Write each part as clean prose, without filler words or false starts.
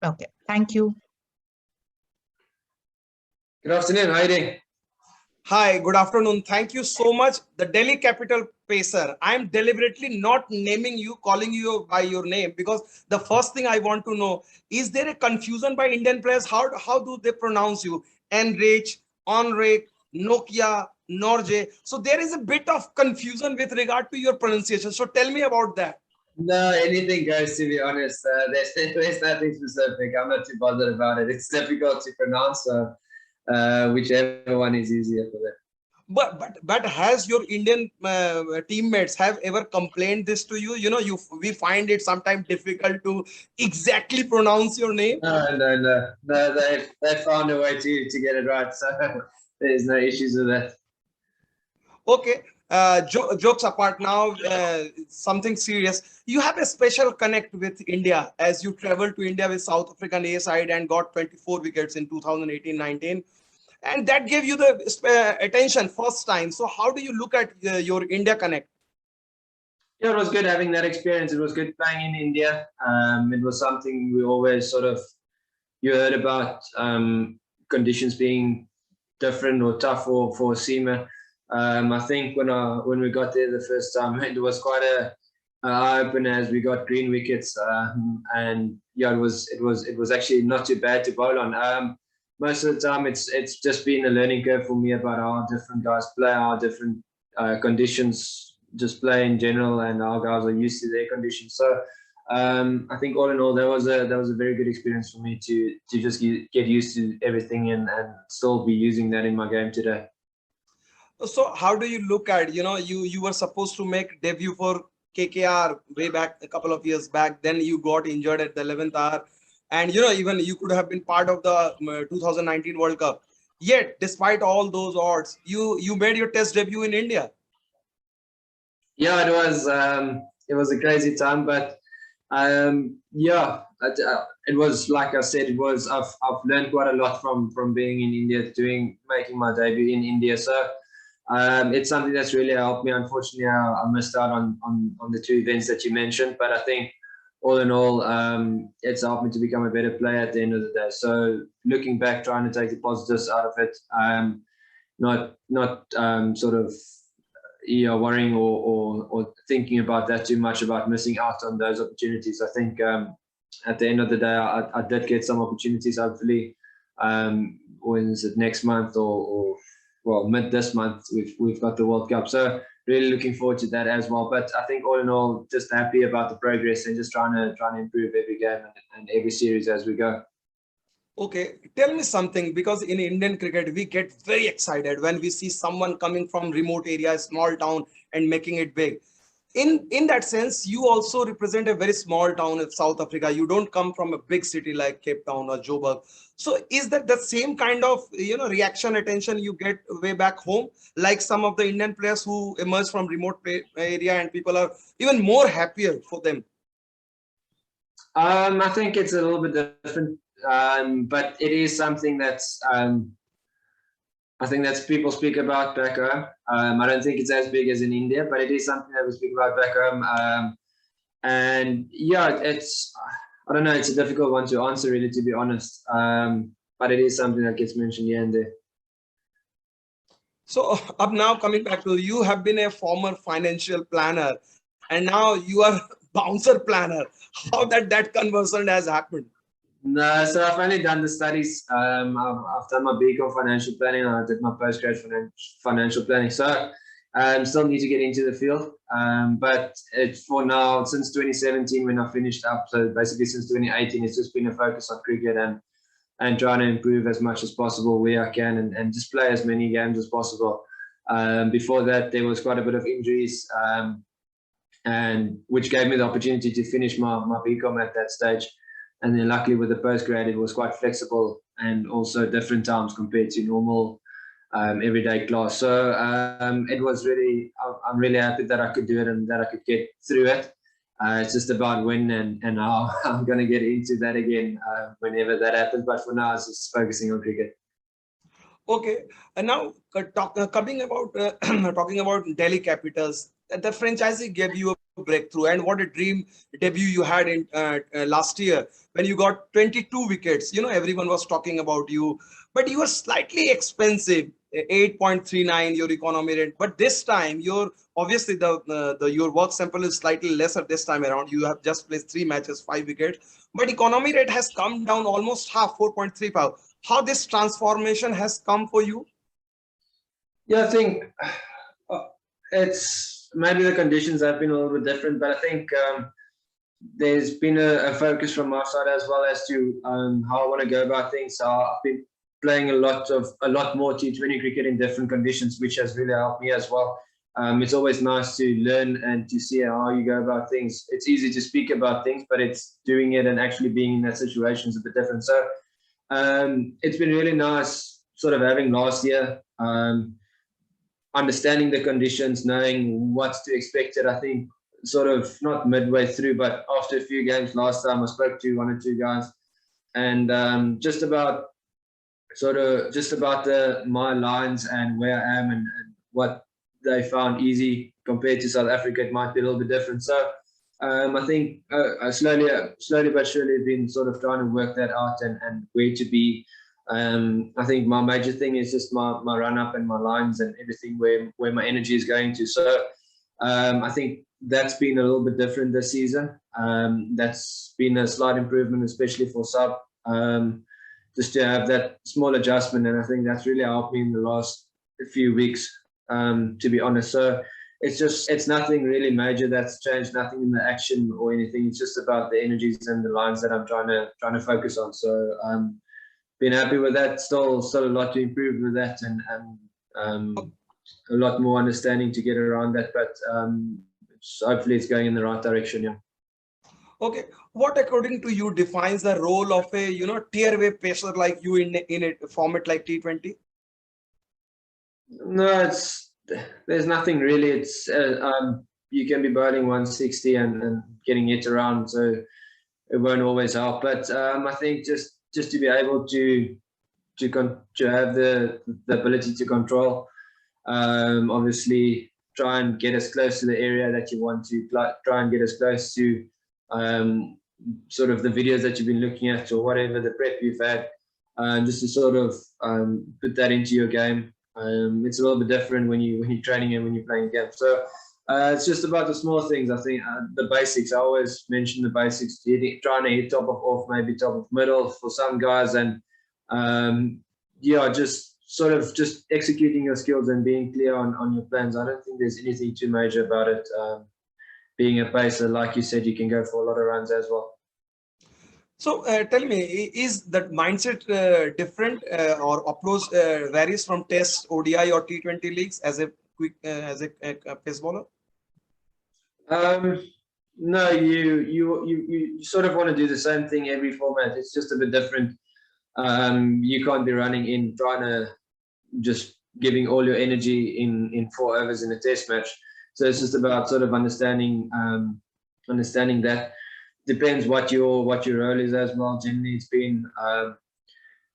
Okay, thank you. Good afternoon. How are you doing? Hi, good afternoon. Thank you so much. The Delhi Capital Pacer. I'm deliberately not naming you, calling you by your name because the first thing I want to know, is there a confusion by Indian players? How do they pronounce you? Anrich, Onrich, Nokia, Norje. So there is a bit of confusion with regard to your pronunciation. So tell me about that. No, anything goes, to be honest. There's nothing specific. I'm not too bothered about it. It's difficult to pronounce, so whichever one is easier for them. But has your Indian teammates have ever complained this to you? You know, we find it sometimes difficult to exactly pronounce your name. No. They found a way to get it right, so there's no issues with that. Okay, jokes apart now, something serious. You have a special connect with India as you traveled to India with South African A side and got 24 wickets in 2018-19. And that gave you the attention first time. So how do you look at your India connect? Yeah, it was good having that experience. It was good playing in India. It was something we always you heard about, conditions being different or tough for a seamer. I think when we got there the first time, it was quite a eye opener as we got green wickets, and yeah, it was actually not too bad to bowl on. Most of the time, it's just been a learning curve for me about how different guys play, how different conditions just play in general, and how guys are used to their conditions. So I think all in all, that was a very good experience for me to just get used to everything and still be using that in my game today. So how do you look at, you were supposed to make debut for KKR way back a couple of years back. Then you got injured at the 11th hour. And, even you could have been part of the 2019 World Cup. Yet, despite all those odds, you made your test debut in India. Yeah, it was a crazy time, but yeah, it was, like I said, I've learned quite a lot from being in India, making my debut in India. So it's something that's really helped me. Unfortunately, I missed out on the two events that you mentioned, but I think all in all, it's helped me to become a better player at the end of the day. So looking back, trying to take the positives out of it, not worrying or thinking about that too much, about missing out on those opportunities. I think at the end of the day, I did get some opportunities. Hopefully, when is it, next month or well, mid this month, we've got the World Cup. So really looking forward to that as well. But I think all in all, just happy about the progress and just trying to improve every game and every series as we go. Okay, tell me something, because in Indian cricket, we get very excited when we see someone coming from remote area, small town, and making it big. In that sense, you also represent a very small town in South Africa. You don't come from a big city like Cape Town or Joburg. So is that the same kind of reaction, attention you get way back home, like some of the Indian players who emerge from remote area and people are even more happier for them? I think it's a little bit different, but it is something that's I think that's people speak about back home. I don't think it's as big as in India, but it is something that we speak about back home. And yeah, I don't know, it's a difficult one to answer, really, to be honest. But it is something that gets mentioned here and there. So up now, coming back to, you have been a former financial planner and now you are bouncer planner. How that conversion has happened? No, so I've only done the studies. I've done my BCom financial planning and I did my postgrad financial planning. So still need to get into the field. But it's for now, since 2017 when I finished up, so basically since 2018, it's just been a focus on cricket and trying to improve as much as possible where I can and just play as many games as possible. Before that, there was quite a bit of injuries, and which gave me the opportunity to finish my BCom at that stage. And then luckily with the postgrad, it was quite flexible and also different times compared to normal everyday class. So it was really, I'm really happy that I could do it and that I could get through it. It's just about when and how I'm going to get into that again whenever that happens. But for now, it's just focusing on cricket. Okay, and now coming about talking about Delhi Capitals, the franchisee gave you a breakthrough, and what a dream debut you had in last year. when you got 22 wickets, everyone was talking about you, but you were slightly expensive, 8.39 your economy rate. But this time, obviously your work sample is slightly lesser this time around. You have just played 3 matches, 5 wickets, but economy rate has come down almost half, 4.35. How this transformation has come for you? Yeah, I think it's maybe the conditions have been a little bit different, but I think there's been a focus from my side as well as to how I want to go about things. So I've been playing a lot more T20 cricket in different conditions, which has really helped me as well. It's always nice to learn and to see how you go about things. It's easy to speak about things, but it's doing it and actually being in that situation is a bit different. So it's been really nice sort of having last year, understanding the conditions, knowing what's to expect. I think sort of not midway through, but after a few games last time, I spoke to 1 or 2 guys, and just about my lines and where I am and what they found easy compared to South Africa. It might be a little bit different. So I think I slowly but surely been sort of trying to work that out and where to be. I think my major thing is just my run up and my lines and everything where my energy is going to. So I think that's been a little bit different this season. That's been a slight improvement, especially for sub. Just to have that small adjustment, and I think that's really helped me in the last few weeks, to be honest. So it's nothing really major that's changed, nothing in the action or anything. It's just about the energies and the lines that I'm trying to focus on. So been happy with that. Still a lot to improve with that, and a lot more understanding to get around that. But hopefully it's going in the right direction. Yeah. Okay, what according to you defines the role of a tier wave pacer like you in a format like T20? No, there's nothing really. It's you can be bowling 160 and getting it around, so it won't always help. But I think just to be able to have the ability to control, obviously try and get as close to the area that you want to, try and get as close to sort of the videos that you've been looking at or whatever the prep you've had, just to sort of put that into your game. It's a little bit different when you're training and when you're playing a game. So it's just about the small things. I think the basics. I always mention the basics. Trying to hit top of off, maybe top of middle for some guys, and just sort of just executing your skills and being clear on your plans. I don't think there's anything too major about it. Being a pacer, like you said, you can go for a lot of runs as well. So tell me, is that mindset different or approach varies from Test, ODI, or T20 leagues as a pace bowler? No, you sort of want to do the same thing every format. It's just a bit different. You can't be running in trying to just giving all your energy in 4 overs in a Test match. So it's just about sort of understanding that. Depends what your role is as well. Generally,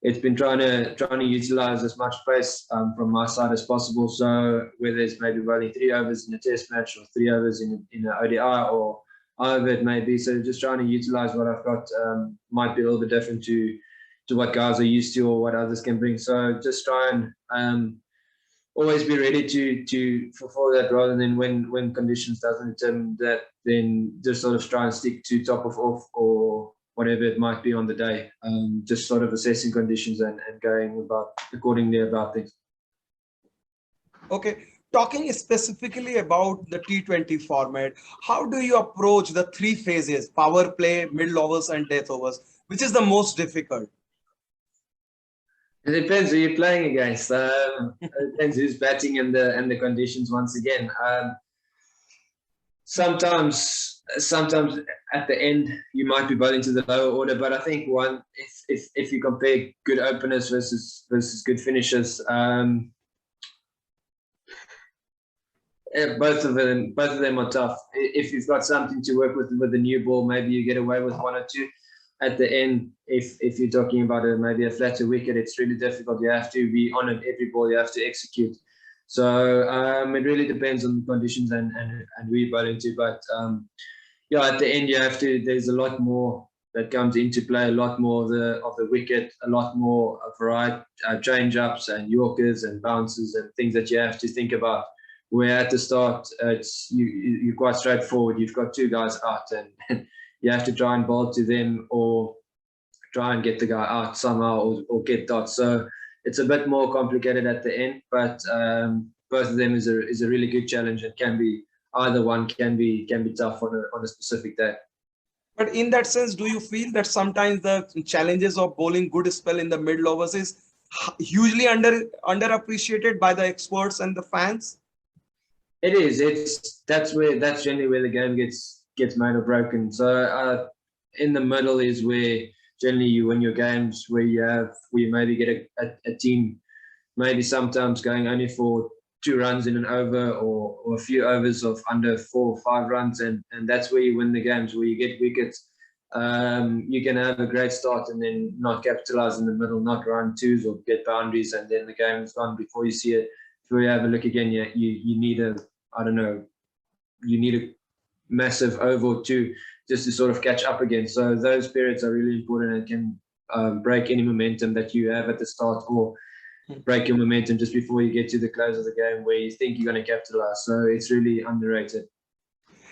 it's been trying to utilize as much pace from my side as possible. So whether it's maybe running 3 overs in a Test match or 3 overs in an ODI or however it may be. So just trying to utilize what I've got might be a little bit different to what guys are used to or what others can bring. So just try and always be ready to fulfill that role, and then when conditions doesn't determine that, then just sort of try and stick to top of off or whatever it might be on the day. Just sort of assessing conditions and going about accordingly about things. Okay, talking specifically about the T20 format, how do you approach the 3 phases: power play, middle overs, and death overs? Which is the most difficult? It depends who you're playing against. It depends who's batting and the conditions. Once again, sometimes at the end you might be bowling to the lower order, but I think if you compare good openers versus good finishers, both of them are tough. If you've got something to work with the new ball, maybe you get away with 1 or 2. At the end, if you're talking about maybe a flatter wicket, it's really difficult. You have to be on it every ball. You have to execute. So it really depends on the conditions and who you're bowling to. But at the end, you have to. There's a lot more that comes into play. A lot more of the wicket, a lot more variety, change ups and Yorkers and bounces and things that you have to think about. Where at the start, you're quite straightforward. You've got two guys out, and you have to try and bowl to them or try and get the guy out somehow or get dots. So it's a bit more complicated at the end, but both of them is a really good challenge. It can be either one can be tough on a specific day. But in that sense, do you feel that sometimes the challenges of bowling good spell in the middle overs is hugely underappreciated by the experts and the fans? It is. That's generally where the game gets made or broken. So in the middle is where generally you win your games, where you maybe get a team maybe sometimes going only for 2 runs in an over or a few overs of under 4 or 5 runs, and that's where you win the games, where you get wickets. You can have a great start and then not capitalize in the middle, not run twos or get boundaries, and then the game is gone before you see it. Before you have a look again, you need you need a massive over or two just to sort of catch up again. So those periods are really important and can break any momentum that you have at the start, or break your momentum just before you get to the close of the game where you think you're going to capitalize. So it's really underrated.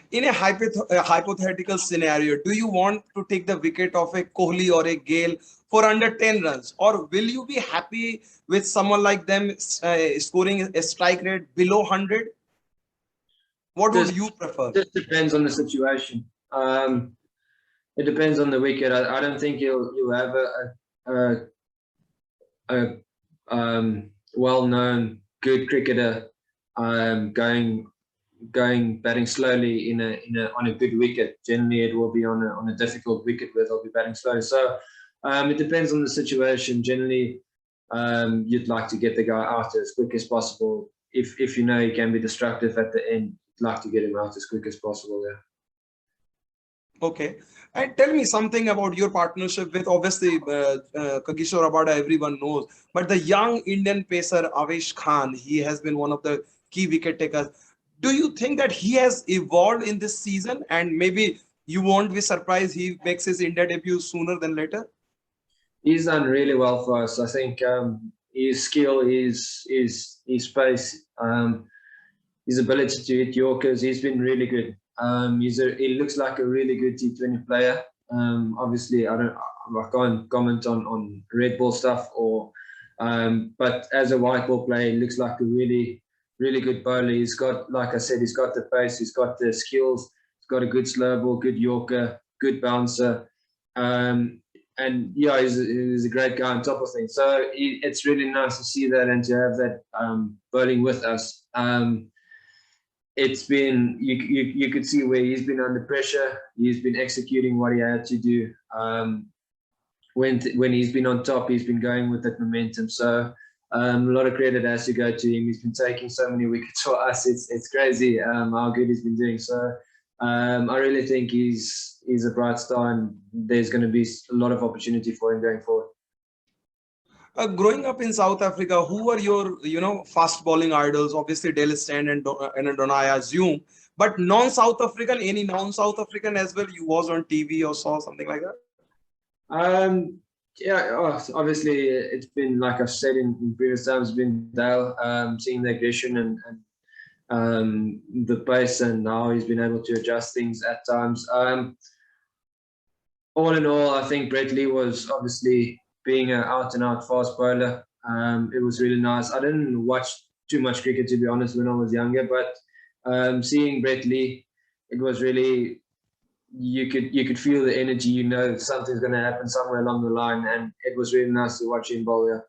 In a hypothetical scenario, do you want to take the wicket of a Kohli or a Gale for under 10 runs? Or will you be happy with someone like them scoring a strike rate below 100? What would you prefer? It depends on the situation. It depends on the wicket. I don't think you'll have a well-known good cricketer going batting slowly on a good wicket. Generally, it will be on a difficult wicket where they'll be batting slowly. So it depends on the situation. Generally, you'd like to get the guy out as quick as possible. If you know he can be destructive at the end, you'd like to get him out as quick as possible. Yeah. Okay. And tell me something about your partnership with, obviously, Kagishore Rabada, everyone knows, but the young Indian pacer, Avishkar, he has been one of the key wicket takers. Do you think that he has evolved in this season, and maybe you won't be surprised he makes his India debut sooner than later? He's done really well for us. I think his skill, his pace, his ability to hit Yorkers, he's been really good. He looks like a really good T20 player. Obviously, I can't comment on red ball stuff, but as a white ball player, he looks like a really good bowler. He's got, like I said, he's got the pace, he's got the skills, he's got a good slow ball, good Yorker, good bouncer, and yeah, he's a great guy on top of things. So it's really nice to see that and to have that bowling with us. It's been you could see where he's been under pressure. He's been executing what he had to do. When he's been on top, he's been going with that momentum. So a lot of credit has to go to him. He's been taking so many wickets for us. It's crazy how good he's been doing. So I really think he's a bright star, and there's going to be a lot of opportunity for him going forward. Growing up in South Africa, who are your, fast bowling idols? Obviously, Dale Steyn and Donai, I assume. But non-South African, any non-South African as well, you was on TV or saw something like that? Yeah, obviously, it's been, like I've said in previous times, been Dale, seeing the aggression and the pace and how he's been able to adjust things at times. All in all, I think Brett Lee was obviously, being an out-and-out fast bowler, it was really nice. I didn't watch too much cricket, to be honest, when I was younger, but seeing Brett Lee, it was really, you could feel the energy. Something's going to happen somewhere along the line, and it was really nice to watch him bowl. Yeah.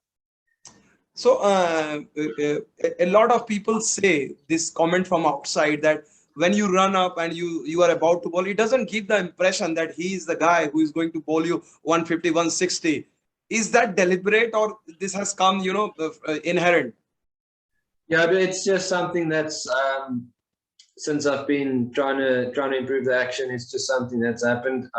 So a lot of people say this comment from outside that when you run up and you are about to bowl, it doesn't give the impression that he is the guy who is going to bowl you 150, 160. Is that deliberate, or this has come, inherent? Yeah, but it's just something that's since I've been trying to improve the action, it's just something that's happened.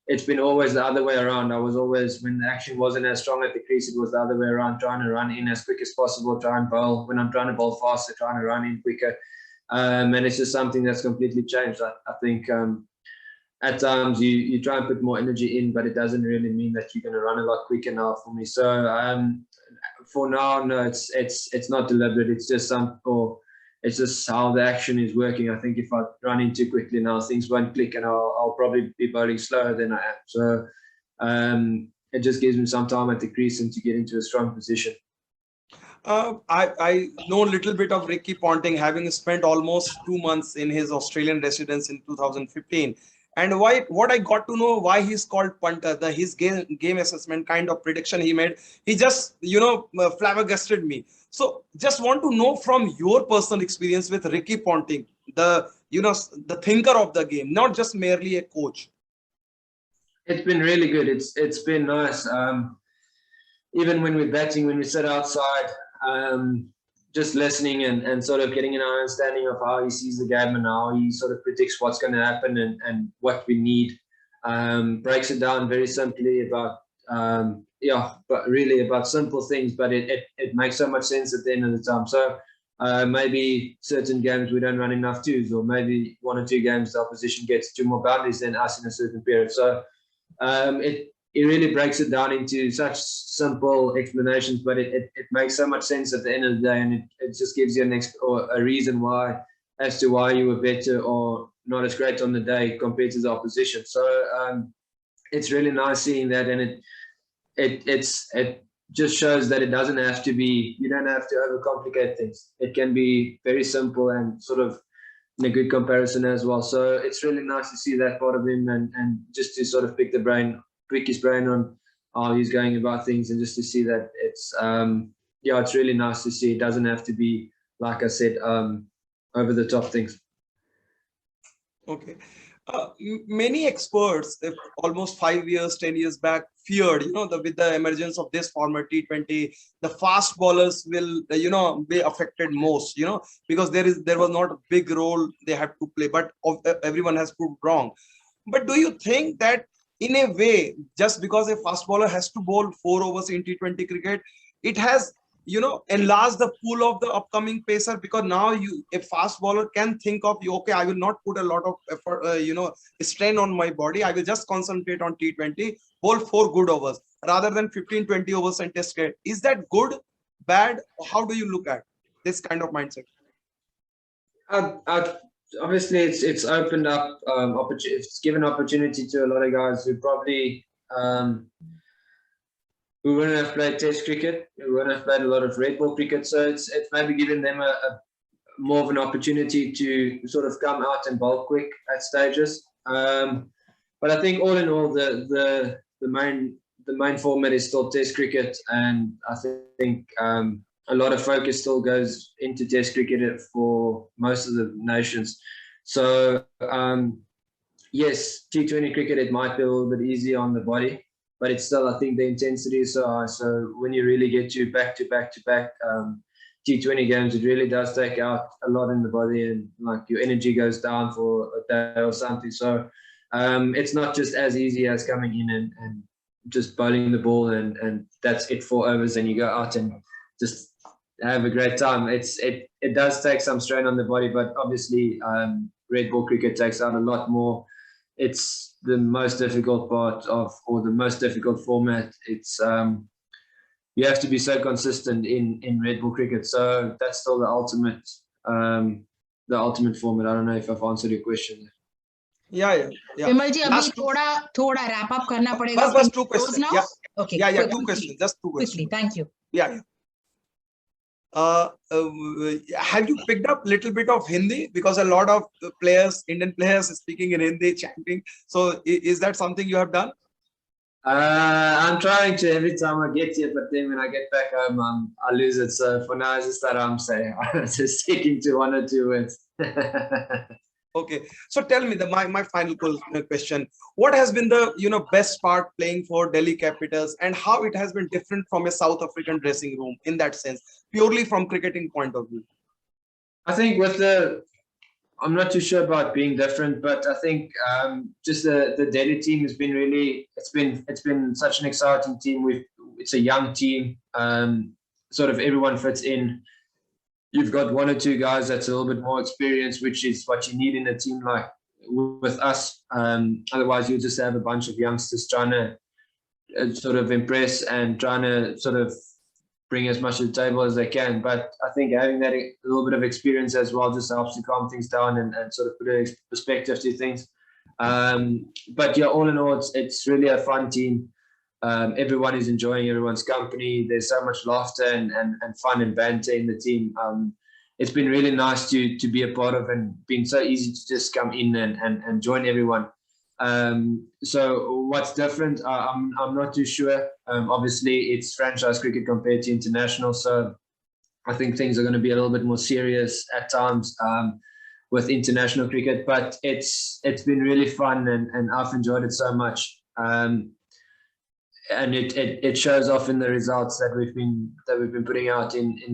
It's been always the other way around. I was always, when the action wasn't as strong at the crease, it was the other way around, trying to run in as quick as possible, try and bowl. When I'm trying to bowl faster, trying to run in quicker. And it's just something that's completely changed. I think at times you try and put more energy in, but it doesn't really mean that you're going to run a lot quicker now for me. So for now, no, it's not deliberate. It's just it's just how the action is working. I think if I run in too quickly now, things won't click, and I'll probably be bowling slower than I am. So it just gives me some time at the crease and to get into a strong position. I know a little bit of Ricky Ponting, having spent almost 2 months in his Australian residence in 2015. And what I got to know why he's called punter, his game assessment kind of prediction he made, he just flabbergasted me. So just want to know from your personal experience with Ricky Ponting, the thinker of the game, not just merely a coach. It's been really good. It's been nice. Even when we're batting, when we sit outside, just listening and sort of getting an understanding of how he sees the game and how he sort of predicts what's going to happen and what we need. Breaks it down very simply about but really about simple things, but it makes so much sense at the end of the time. So maybe certain games we don't run enough twos, or maybe 1 or 2 games the opposition gets 2 more boundaries than us in a certain period. So it really breaks it down into such simple explanations, but it makes so much sense at the end of the day, and it just gives you a reason why, as to why you were better or not as great on the day compared to the opposition. So it's really nice seeing that, and it just shows that it doesn't have to be, you don't have to overcomplicate things. It can be very simple and sort of in a good comparison as well. So it's really nice to see that part of him, and just to sort of pick his brain on how he's going about things, and just to see that it's really nice to see. It doesn't have to be, like I said, over the top things. Okay. Many experts, almost 5 years, 10 years back, feared, with the emergence of this format T20, the fast bowlers will, be affected most, because there was not a big role they had to play, but everyone has proved wrong. But do you think that in a way, just because a fast bowler has to bowl 4 overs in T20 cricket, it has, enlarged the pool of the upcoming pacer, because now a fast bowler can think of, okay, I will not put a lot of effort, strain on my body. I will just concentrate on T20, bowl 4 good overs rather than 15, 20 overs and test cricket. Is that good, bad? How do you look at this kind of mindset? Obviously, it's opened up it's given opportunity to a lot of guys who probably who wouldn't have played Test cricket, who wouldn't have played a lot of red ball cricket. So it's maybe given them a more of an opportunity to sort of come out and bowl quick at stages. But I think all in all, the main format is still Test cricket, and I think a lot of focus still goes into Test cricket for most of the nations. So yes, T20 cricket, it might be a little bit easier on the body, but it's still, I think the intensity is so high. So when you really get to back T20 games, it really does take out a lot in the body, and like your energy goes down for a day or something. So it's not just as easy as coming in and just bowling the ball and that's it, 4 overs, and you go out and just have a great time. It does take some strain on the body, but obviously red ball cricket takes out a lot more. It's the most difficult part or the most difficult format. It's you have to be so consistent in red ball cricket. So that's still the ultimate format. I don't know if I've answered your question. Yeah. विमल जी अभी थोड़ा wrap up करना पड़ेगा. बस 2 questions. Now? Yeah. Okay. Yeah. 2 questions. Just 2 questions. Quickly. Thank you. Yeah. Have you picked up a little bit of Hindi, because a lot of Indian players speaking in Hindi, chanting? So is that something you have done? I'm trying to every time I get here, but then when I get back home, I lose it. So for now, I just thought I'm just sticking to 1 or 2 words. Okay, so tell me my final question: what has been the best part playing for Delhi Capitals, and how it has been different from a South African dressing room in that sense, purely from cricketing point of view? I think I'm not too sure about being different, but I think just the Delhi team has been really, it's been such an exciting team. It's a young team, sort of everyone fits in. You've got 1 or 2 guys that's a little bit more experienced, which is what you need in a team with us. Otherwise, you'll just have a bunch of youngsters trying to sort of impress and trying to sort of bring as much to the table as they can. But I think having that a little bit of experience as well just helps to calm things down and sort of put a perspective to things. But yeah, all in all, it's really a fun team. Everyone is enjoying everyone's company. There's so much laughter and fun and banter in the team. It's been really nice to be a part of, and been so easy to just come in and join everyone. So what's different? I'm not too sure. Obviously, it's franchise cricket compared to international, so I think things are going to be a little bit more serious at times with international cricket. But it's been really fun, and I've enjoyed it so much. And it shows off in the results that we've been putting out in